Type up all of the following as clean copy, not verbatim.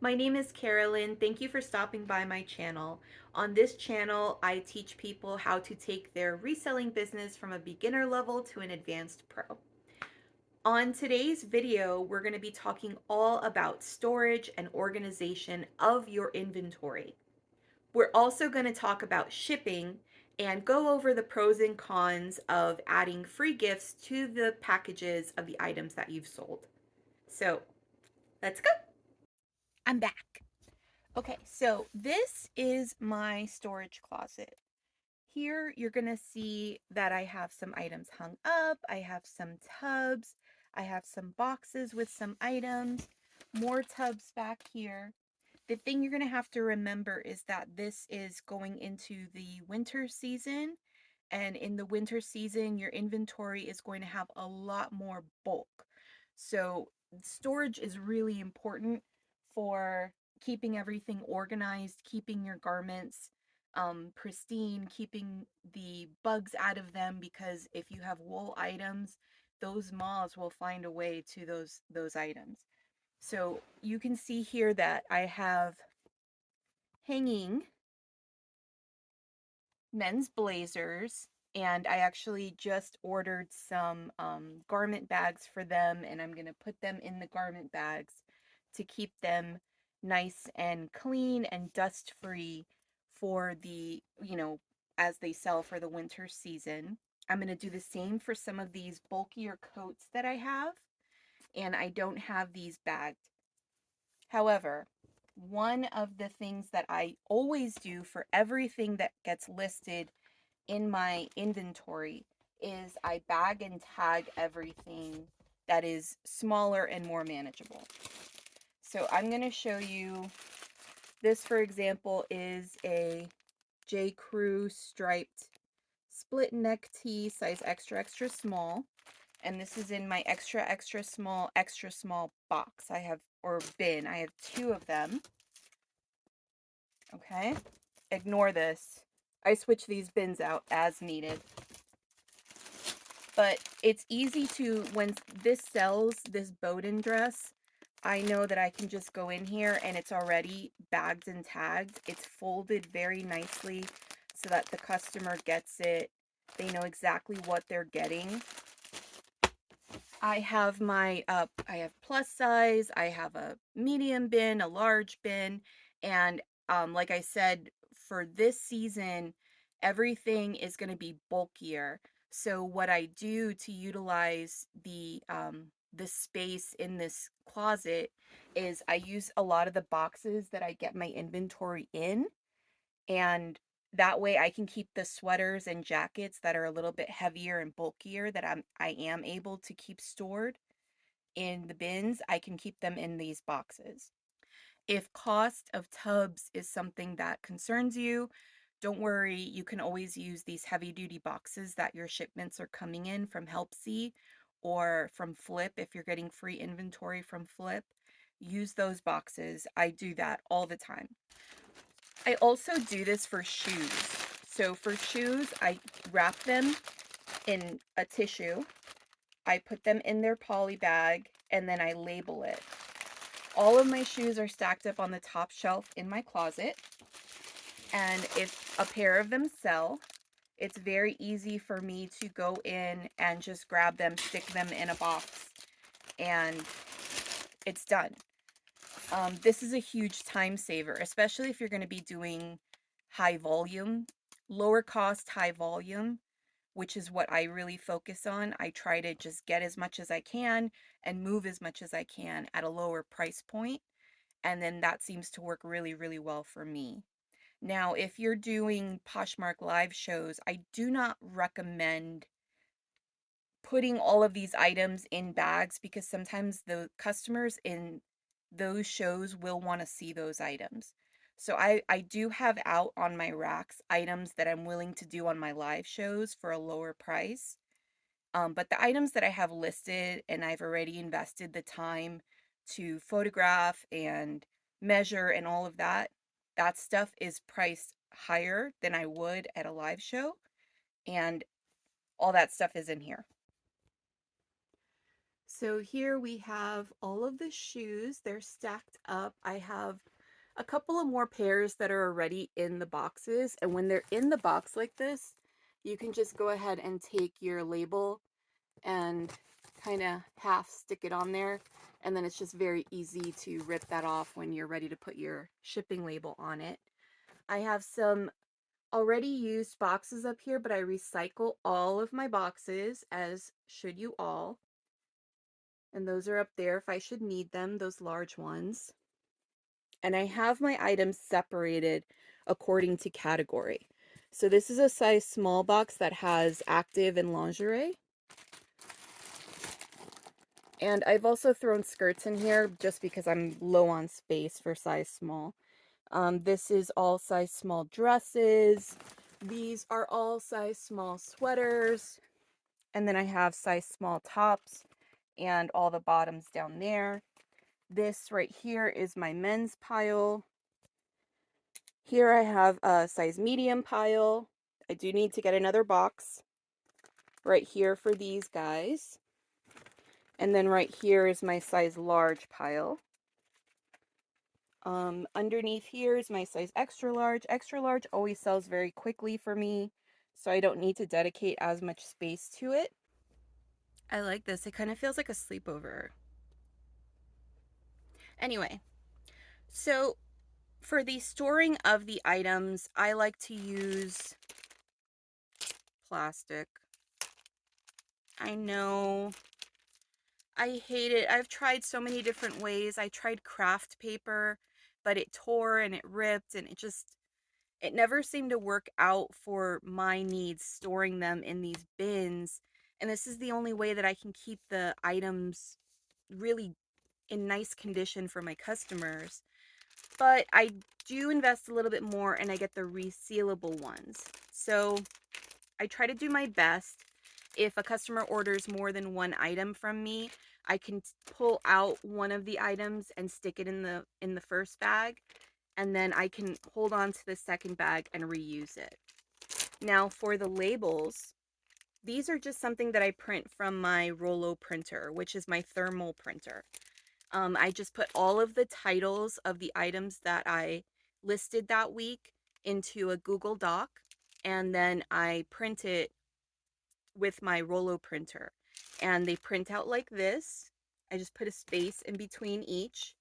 My name is Carolyn. Thank you for stopping by my channel. On this channel, I teach people how to take their reselling business from a beginner level to an advanced pro. On today's video, we're going to be talking all about storage and organization of your inventory. We're also going to talk about shipping and go over the pros and cons of adding free gifts to the packages of the items that you've sold. So let's go. I'm back. Okay, so this is my storage closet. Here you're gonna see that I have some items hung up, I have some tubs, I have some boxes with some items, more tubs back here. The thing you're gonna have to remember is that this is going into the winter season, and in the winter season, your inventory is going to have a lot more bulk. So storage is really important for keeping everything organized, keeping your garments pristine, keeping the bugs out of them, because if you have wool items, those moths will find a way to those items. So you can see here that I have hanging men's blazers, and I actually just ordered some garment bags for them, and I'm gonna put them in the garment bags to keep them nice and clean and dust free for the, as they sell for the winter season. I'm gonna do the same for some of these bulkier coats that I have, and I don't have these bagged. However, one of the things that I always do for everything that gets listed in my inventory is I bag and tag everything that is smaller and more manageable. So I'm going to show you this, for example, is a J. Crew striped split neck tee, size extra, extra small. And this is in my extra, extra small box. I have, or bin, I have two of them. Okay, ignore this. I switch these bins out as needed. But it's easy to, when this sells, this Bowden dress, I know that I can just go in here and it's already bagged and tagged. It's folded very nicely so that the customer gets it. They know exactly what they're getting. I have my, I have plus size, I have a medium bin, a large bin, and like I said, for this season, everything is going to be bulkier. So what I do to utilize the space in this closet is I use a lot of the boxes that I get my inventory in, and that way I can keep the sweaters and jackets that are a little bit heavier and bulkier that I am able to keep stored in the bins. I can keep them in these boxes. If cost of tubs is something that concerns you, don't worry, you can always use these heavy duty boxes that your shipments are coming in from HelpSee or from Flip. If you're getting free inventory from Flip, use those boxes. I do that all the time. I also do this for shoes. So for shoes, I wrap them in a tissue. I put them in their poly bag and then I label it. All of my shoes are stacked up on the top shelf in my closet. And if a pair of them sell, it's very easy for me to go in and just grab them, stick them in a box, and it's done. This is a huge time saver, especially if you're going to be doing high volume, lower cost, high volume, which is what I really focus on. I try to just get as much as I can and move as much as I can at a lower price point, and then that seems to work really, really well for me. Now, if you're doing Poshmark live shows, I do not recommend putting all of these items in bags because sometimes the customers in those shows will want to see those items. So I do have out on my racks items that I'm willing to do on my live shows for a lower price. But the items that I have listed and I've already invested the time to photograph and measure and all of that, that stuff is priced higher than I would at a live show. And all that stuff is in here. So here we have all of the shoes. They're stacked up. I have a couple of more pairs that are already in the boxes. And when they're in the box like this, you can just go ahead and take your label and kind of half stick it on there. And then it's just very easy to rip that off when you're ready to put your shipping label on it. I have some already used boxes up here, but I recycle all of my boxes, as should you all. And those are up there if I should need them, those large ones. And I have my items separated according to category. So this is a size small box that has active and lingerie. And I've also thrown skirts in here just because I'm low on space for size small. This is all size small dresses. These are all size small sweaters. And then I have size small tops and all the bottoms down there. This right here is my men's pile. Here I have a size medium pile. I do need to get another box right here for these guys. And then right here is my size large pile. Underneath here is my size extra large. Extra large always sells very quickly for me, so I don't need to dedicate as much space to it. I like this. It kind of feels like a sleepover. Anyway, so for the storing of the items, I like to use plastic. I know. I hate it. I've tried so many different ways. I tried craft paper, but it tore and it ripped and it never seemed to work out for my needs, storing them in these bins. And this is the only way that I can keep the items really in nice condition for my customers. But I do invest a little bit more and I get the resealable ones. So I try to do my best. If a customer orders more than one item from me, I can pull out one of the items and stick it in the first bag, and then I can hold on to the second bag and reuse it. Now for the labels, these are just something that I print from my Rollo printer, which is my thermal printer. I just put all of the titles of the items that I listed that week into a Google Doc, and then I print it with my Rollo printer. And they print out like this. I just put a space in between each,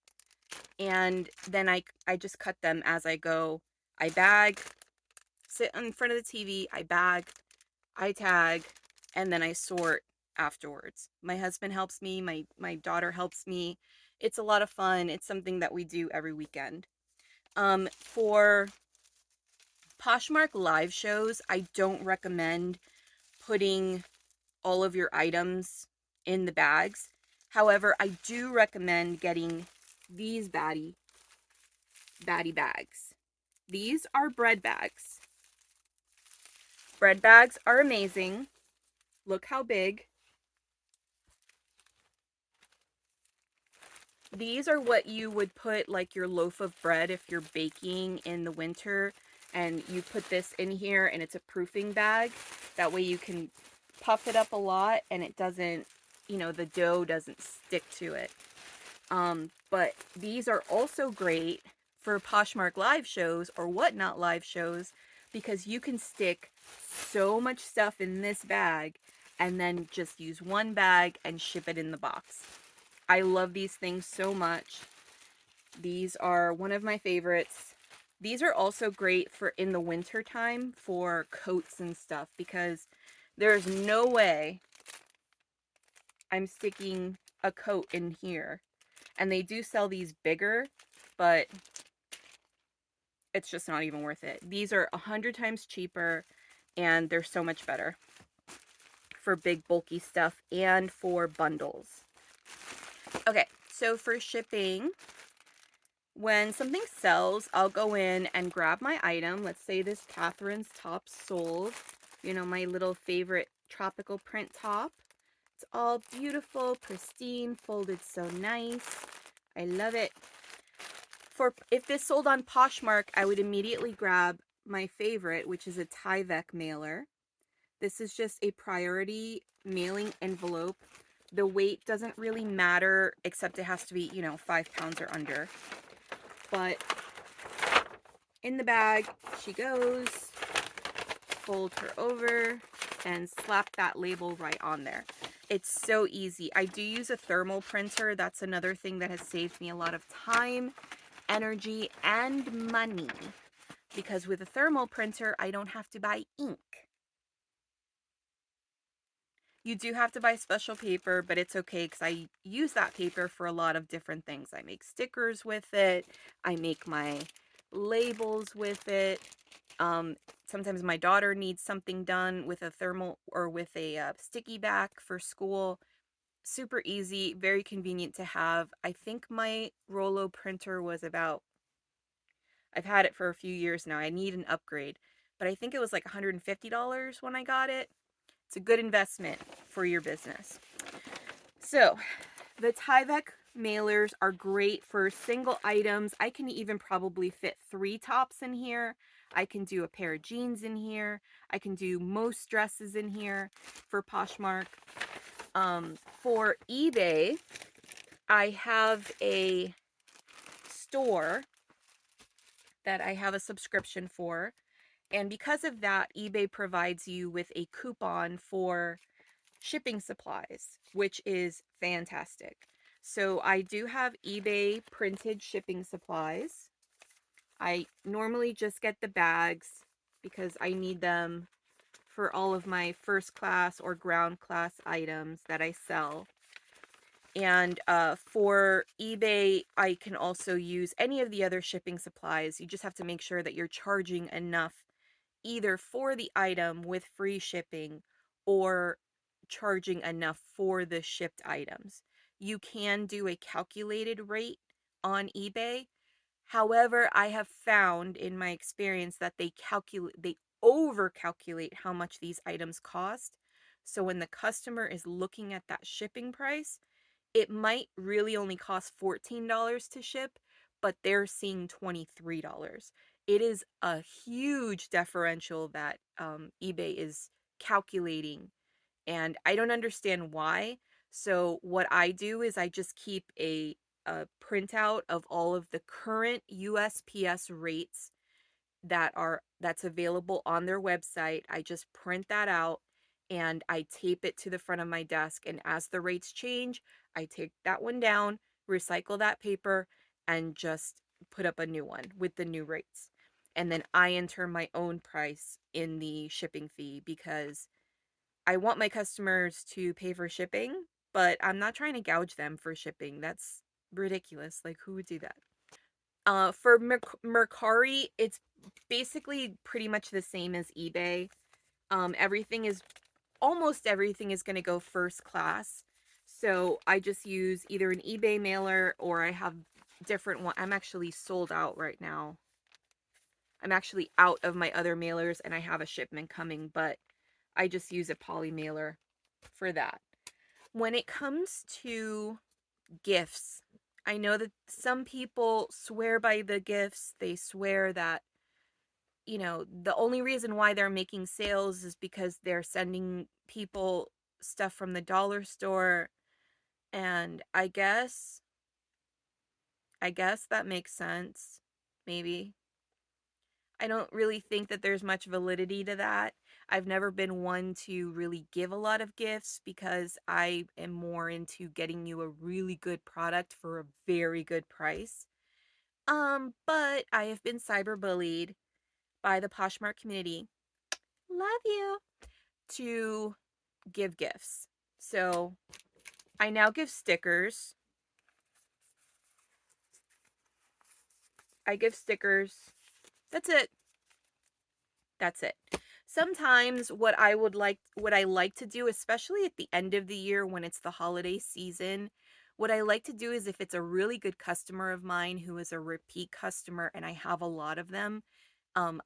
and then I just cut them as I go. I bag, sit in front of the TV, I bag, I tag, and then I sort afterwards. My husband helps me, my daughter helps me. It's a lot of fun. It's something that we do every weekend. For Poshmark live shows, I don't recommend putting all of your items in the bags. However, I do recommend getting these baddie bags. These are bread bags. Bread bags are amazing. Look how big. These are what you would put like your loaf of bread if you're baking in the winter, and you put this in here and it's a proofing bag. That way you can puff it up a lot and it doesn't, the dough doesn't stick to it. But these are also great for Poshmark live shows or Whatnot live shows, because you can stick so much stuff in this bag and then just use one bag and ship it in the box. I love these things so much. These are one of my favorites. These are also great for in the winter time for coats and stuff, because there's no way I'm sticking a coat in here. And they do sell these bigger, but it's just not even worth it. These are 100 times cheaper and they're so much better for big bulky stuff and for bundles. Okay, so for shipping, when something sells, I'll go in and grab my item. Let's say this Catherine's top sold, my little favorite tropical print top. It's all beautiful, pristine, folded so nice. I love it. If this sold on Poshmark, I would immediately grab my favorite, which is a Tyvek mailer. This is just a priority mailing envelope The weight doesn't really matter, except it has to be, 5 pounds or under. But in the bag she goes, fold her over, and slap that label right on there. It's so easy. I do use a thermal printer. That's another thing that has saved me a lot of time, energy, and money. Because with a thermal printer, I don't have to buy ink. You do have to buy special paper, but it's okay because I use that paper for a lot of different things. I make stickers with it. I make my labels with it. Um, Sometimes my daughter needs something done with a thermal or with a sticky back for school. Super easy, very convenient to have. I think my Rollo printer was about, I've had it for a few years now. I need an upgrade, but I think it was like $150 when I got it. It's a good investment for your business. So, the Tyvek mailers are great for single items. I can even probably fit 3 tops in here. I can do a pair of jeans in here. I can do most dresses in here for Poshmark. For eBay, I have a store that I have a subscription for. And because of that, eBay provides you with a coupon for shipping supplies, which is fantastic. So I do have eBay printed shipping supplies. I normally just get the bags because I need them for all of my first class or ground class items that I sell. And for eBay, I can also use any of the other shipping supplies. You just have to make sure that you're charging enough either for the item with free shipping or charging enough for the shipped items. You can do a calculated rate on eBay. However, I have found in my experience that they over calculate how much these items cost. So when the customer is looking at that shipping price, it might really only cost $14 to ship, but they're seeing $23. It is a huge differential that eBay is calculating, and I don't understand why. So what I do is I just keep a printout of all of the current USPS rates that's available on their website. I just print that out and I tape it to the front of my desk, and as the rates change, I take that one down, recycle that paper, and just put up a new one with the new rates. And then I enter my own price in the shipping fee because I want my customers to pay for shipping, but I'm not trying to gouge them for shipping. That's ridiculous. Like, who would do that? For Mercari, it's basically pretty much the same as eBay. Everything is almost everything is going to go first class. So I just use either an eBay mailer or I have different one. I'm actually sold out right now. I'm actually out of my other mailers and I have a shipment coming, but I just use a poly mailer for that. When it comes to gifts, I know that some people swear by the gifts. They swear that, the only reason why they're making sales is because they're sending people stuff from the dollar store. And I guess that makes sense. Maybe. I don't really think that there's much validity to that. I've never been one to really give a lot of gifts because I am more into getting you a really good product for a very good price. But I have been cyberbullied by the Poshmark community. Love you. To give gifts. So I now give stickers. I give stickers. That's it. That's it. Sometimes what I like to do, especially at the end of the year when it's the holiday season, what I like to do is if it's a really good customer of mine who is a repeat customer and I have a lot of them,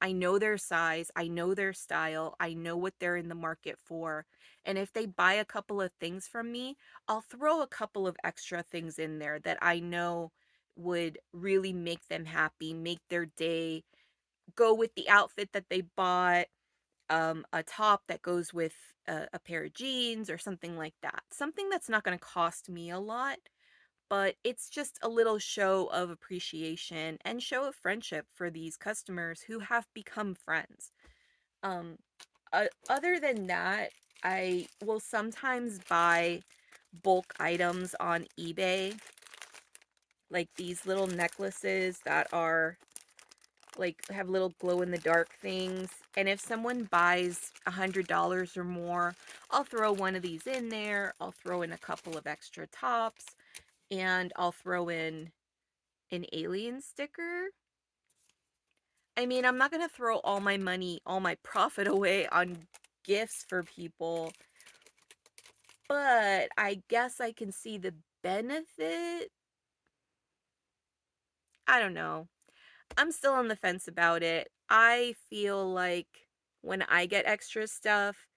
I know their size, I know their style, I know what they're in the market for. And if they buy a couple of things from me, I'll throw a couple of extra things in there that I know would really make them happy, make their day, go with the outfit that they bought. a top that goes with a pair of jeans or something like that. Something that's not going to cost me a lot, but it's just a little show of appreciation and show of friendship for these customers who have become friends. Um, Other than that, I will sometimes buy bulk items on eBay, like these little necklaces that are like have little glow in the dark things. And if someone buys $100 or more, I'll throw one of these in there. I'll throw in a couple of extra tops, and I'll throw in an alien sticker. I mean, I'm not going to throw all my money, all my profit away on gifts for people, but I guess I can see the benefit. I don't know. I'm still on the fence about it. I feel like when I get extra stuff,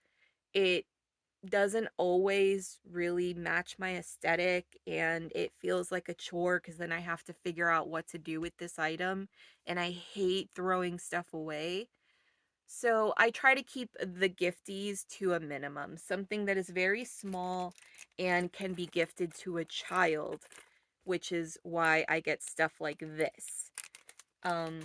it doesn't always really match my aesthetic, and it feels like a chore because then I have to figure out what to do with this item, and I hate throwing stuff away. So I try to keep the gifties to a minimum, something that is very small and can be gifted to a child, which is why I get stuff like this. Um,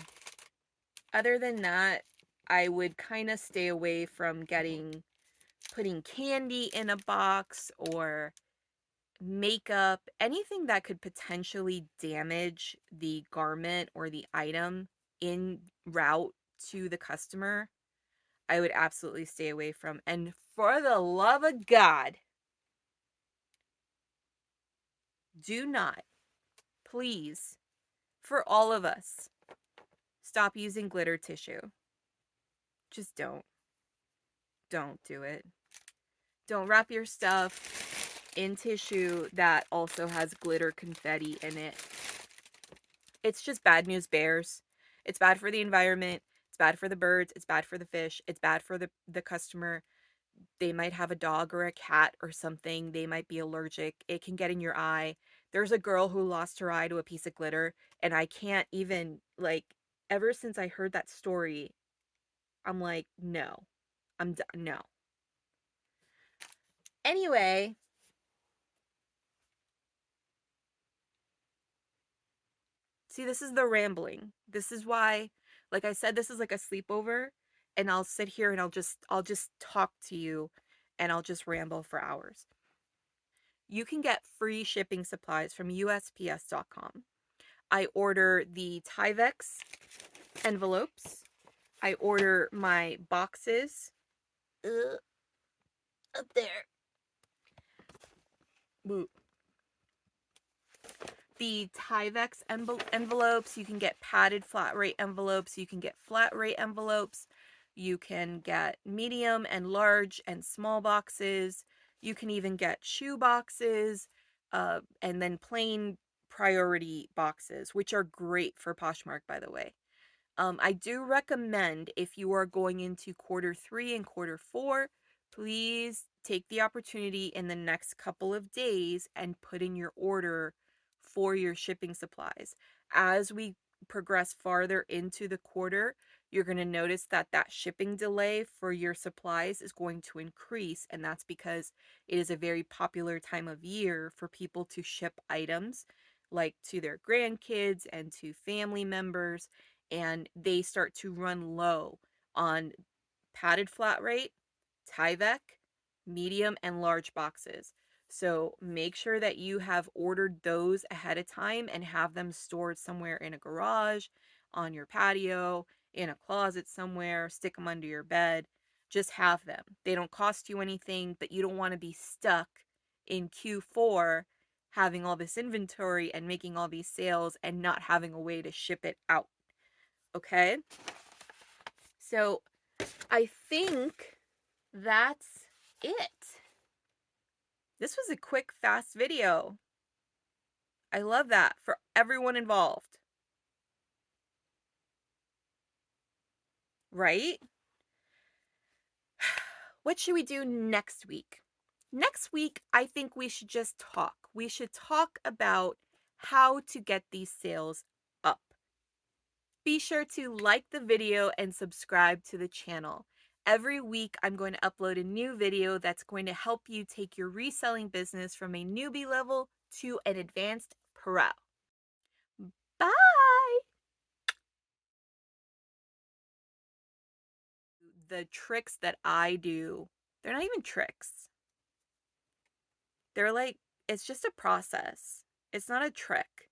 Other than that, I would kind of stay away from putting candy in a box or makeup, anything that could potentially damage the garment or the item in route to the customer. I would absolutely stay away from. And for the love of God, do not, please, for all of us, stop using glitter tissue. Just don't. Don't do it. Don't wrap your stuff in tissue that also has glitter confetti in it. It's just bad news bears. It's bad for the environment. It's bad for the birds. It's bad for the fish. It's bad for the customer. They might have a dog or a cat or something. They might be allergic. It can get in your eye. There's a girl who lost her eye to a piece of glitter, and I can't even, like, ever since I heard that story, I'm like, no. I'm done. No. Anyway, see, this is the rambling. This is why, like I said, this is like a sleepover, and I'll sit here and I'll just talk to you, and I'll just ramble for hours. You can get free shipping supplies from USPS.com. I order the Tyvek envelopes. I order my boxes. Up there. Woo. The Tyvek envelopes. You can get padded flat rate envelopes. You can get flat rate envelopes. You can get medium and large and small boxes. You can even get shoe boxes, and then plain priority boxes, which are great for Poshmark, by the way. I do recommend, if you are going into quarter 3 and quarter 4, please take the opportunity in the next couple of days and put in your order for your shipping supplies. As we progress farther into the quarter, you're going to notice that that shipping delay for your supplies is going to increase, and that's because it is a very popular time of year for people to ship items like to their grandkids and to family members, and they start to run low on padded flat rate, Tyvek, medium, and large boxes. So make sure that you have ordered those ahead of time and have them stored somewhere in a garage, on your patio, in a closet somewhere, stick them under your bed. Just have them. They don't cost you anything, but you don't want to be stuck in Q4 having all this inventory and making all these sales and not having a way to ship it out. Okay? So I think that's it. This was a quick, fast video. I love that for everyone involved, right? What should we do next week? Next week, I think we should just talk. We should talk about how to get these sales up. Be sure to like the video and subscribe to the channel. Every week, I'm going to upload a new video that's going to help you take your reselling business from a newbie level to an advanced pro. Bye! The tricks that I do, they're not even tricks. They're like, it's just a process. It's not a trick.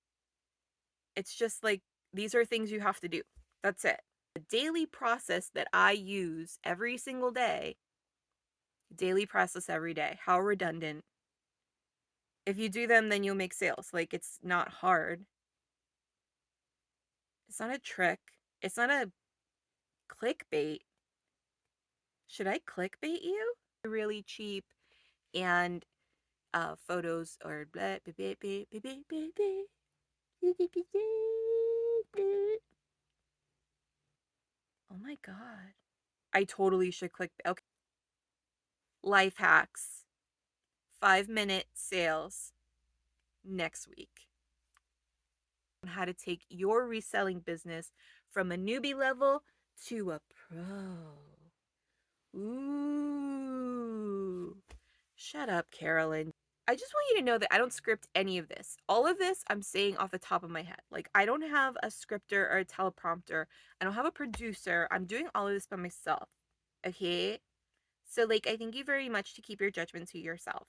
It's just like, these are things you have to do. That's it. The daily process that I use every single day, daily process every day. How redundant. If you do them, then you'll make sales. Like, it's not hard. It's not a trick. It's not a clickbait. Should I clickbait you? Really cheap and photos or blah, blah, blah, blah, blah, blah, blah, blah. Oh my god. I totally should click. Okay. Life hacks. 5-minute sales next week. On how to take your reselling business from a newbie level to a pro. Ooh. Shut up, Carolyn. I just want you to know that I don't script any of this. All of this I'm saying off the top of my head. Like, I don't have a scripter or a teleprompter. I don't have a producer. I'm doing all of this by myself. Okay? So, like, I thank you very much to keep your judgment to yourself.